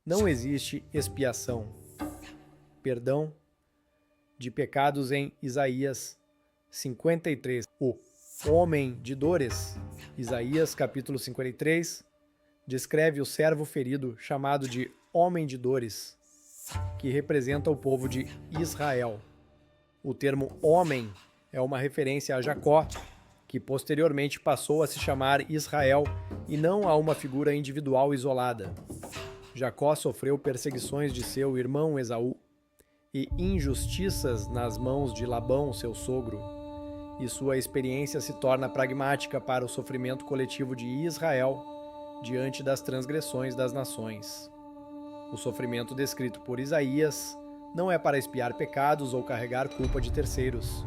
Não existe expiação, perdão de pecados em Isaías 53. O homem de dores, Isaías capítulo 53, descreve o servo ferido chamado de homem de dores, que representa o povo de Israel. O termo homem é uma referência a Jacó, que posteriormente passou a se chamar Israel e não a uma figura individual isolada. Jacó sofreu perseguições de seu irmão Esaú e injustiças nas mãos de Labão, seu sogro, e sua experiência se torna pragmática para o sofrimento coletivo de Israel diante das transgressões das nações. O sofrimento descrito por Isaías não é para expiar pecados ou carregar culpa de terceiros,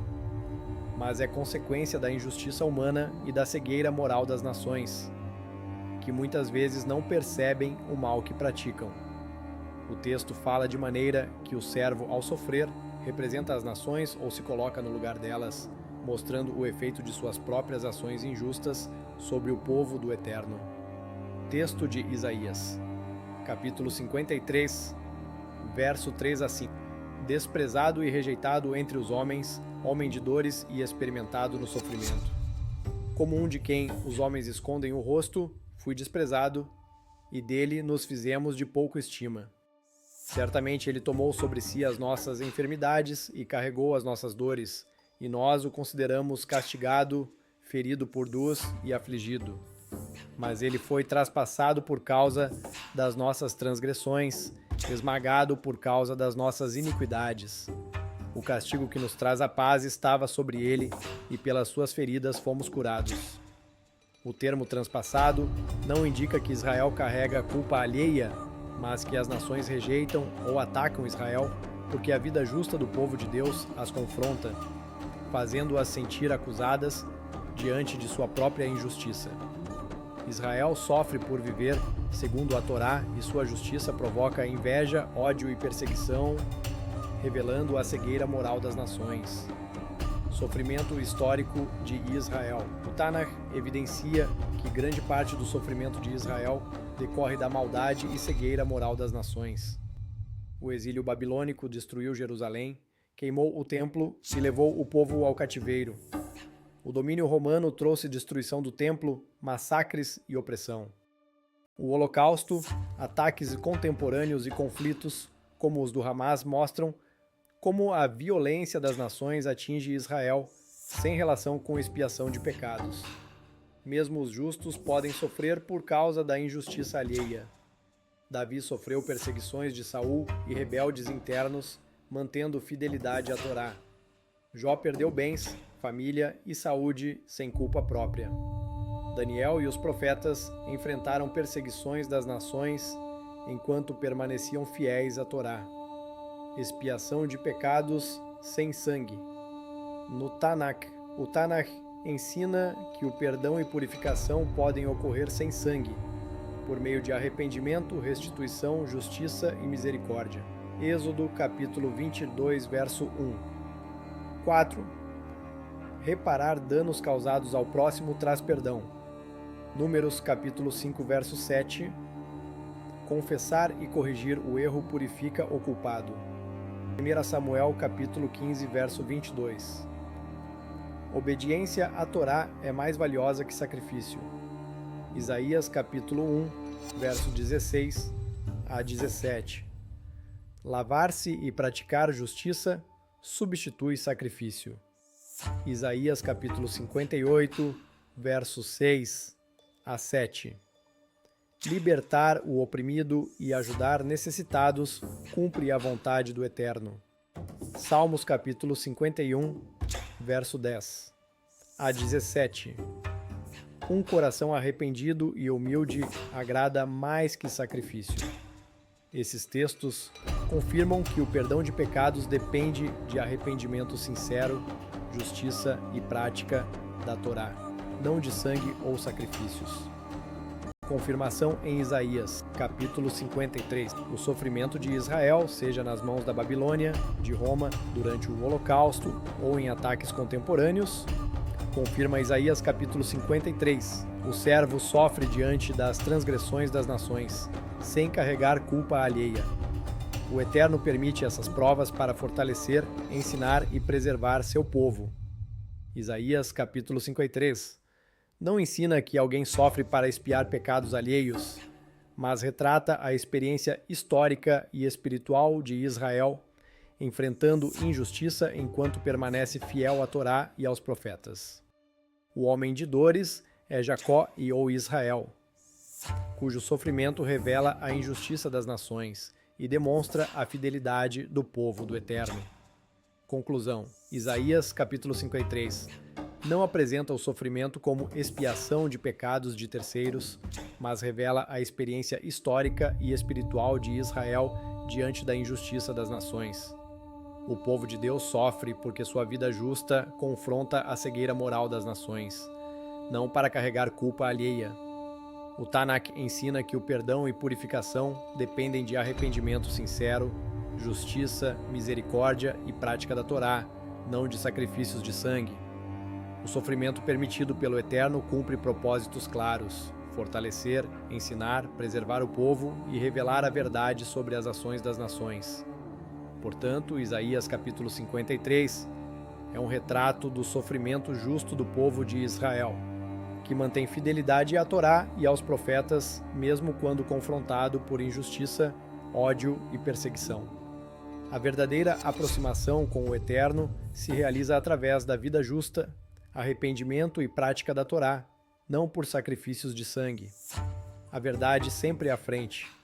mas é consequência da injustiça humana e da cegueira moral das nações, que muitas vezes não percebem o mal que praticam. O texto fala de maneira que o servo, ao sofrer, representa as nações ou se coloca no lugar delas, mostrando o efeito de suas próprias ações injustas sobre o povo do Eterno. Texto de Isaías, capítulo 53, verso 3 a 5. Desprezado e rejeitado entre os homens, homem de dores e experimentado no sofrimento. Como um de quem os homens escondem o rosto, fui desprezado, e dele nos fizemos de pouco estima. Certamente ele tomou sobre si as nossas enfermidades e carregou as nossas dores, e nós o consideramos castigado, ferido por Deus e afligido. Mas ele foi traspassado por causa das nossas transgressões, esmagado por causa das nossas iniquidades. O castigo que nos traz a paz estava sobre ele, e pelas suas feridas fomos curados. O termo transpassado não indica que Israel carrega a culpa alheia, mas que as nações rejeitam ou atacam Israel, porque a vida justa do povo de Deus as confronta, fazendo-as sentir acusadas diante de sua própria injustiça. Israel sofre por viver segundo a Torá e sua justiça provoca inveja, ódio e perseguição, revelando a cegueira moral das nações. Sofrimento histórico de Israel. O Tanakh evidencia que grande parte do sofrimento de Israel decorre da maldade e cegueira moral das nações. O exílio babilônico destruiu Jerusalém, queimou o templo e levou o povo ao cativeiro. O domínio romano trouxe destruição do templo, massacres e opressão. O Holocausto, ataques contemporâneos e conflitos, como os do Hamas, mostram como a violência das nações atinge Israel sem relação com expiação de pecados. Mesmo os justos podem sofrer por causa da injustiça alheia. Davi sofreu perseguições de Saul e rebeldes internos, mantendo fidelidade à Torá. Jó perdeu bens, família e saúde sem culpa própria. Daniel e os profetas enfrentaram perseguições das nações enquanto permaneciam fiéis à Torá. Expiação de pecados sem sangue. No Tanakh, o Tanakh ensina que o perdão e purificação podem ocorrer sem sangue, por meio de arrependimento, restituição, justiça e misericórdia. Êxodo capítulo 22, verso 1. 4. Reparar danos causados ao próximo traz perdão. Números capítulo 5, verso 7. Confessar e corrigir o erro purifica o culpado. 1 Samuel capítulo 15, verso 22. Obediência à Torá é mais valiosa que sacrifício. Isaías capítulo 1, verso 16 a 17. Lavar-se e praticar justiça substitui sacrifício. Isaías capítulo 58, versos 6 a 7. Libertar o oprimido e ajudar necessitados cumpre a vontade do Eterno. Salmos capítulo 51, verso 10 a 17. Um coração arrependido e humilde agrada mais que sacrifício. Esses textos confirmam que o perdão de pecados depende de arrependimento sincero, justiça e prática da Torá, não de sangue ou sacrifícios. Confirmação em Isaías, capítulo 53. O sofrimento de Israel, seja nas mãos da Babilônia, de Roma, durante o Holocausto ou em ataques contemporâneos, confirma Isaías capítulo 53. O servo sofre diante das transgressões das nações, sem carregar culpa alheia. O Eterno permite essas provas para fortalecer, ensinar e preservar seu povo. Isaías capítulo 53. Não ensina que alguém sofre para expiar pecados alheios, mas retrata a experiência histórica e espiritual de Israel, enfrentando injustiça enquanto permanece fiel à Torá e aos profetas. O homem de dores é Jacó ou Israel, cujo sofrimento revela a injustiça das nações e demonstra a fidelidade do povo do Eterno. Conclusão: Isaías capítulo 53 não apresenta o sofrimento como expiação de pecados de terceiros, mas revela a experiência histórica e espiritual de Israel diante da injustiça das nações. O povo de Deus sofre porque sua vida justa confronta a cegueira moral das nações, não para carregar culpa alheia. O Tanakh ensina que o perdão e purificação dependem de arrependimento sincero, justiça, misericórdia e prática da Torá, não de sacrifícios de sangue. O sofrimento permitido pelo Eterno cumpre propósitos claros: fortalecer, ensinar, preservar o povo e revelar a verdade sobre as ações das nações. Portanto, Isaías capítulo 53 é um retrato do sofrimento justo do povo de Israel, que mantém fidelidade à Torá e aos profetas, mesmo quando confrontado por injustiça, ódio e perseguição. A verdadeira aproximação com o Eterno se realiza através da vida justa, arrependimento e prática da Torá, não por sacrifícios de sangue. A verdade sempre à frente.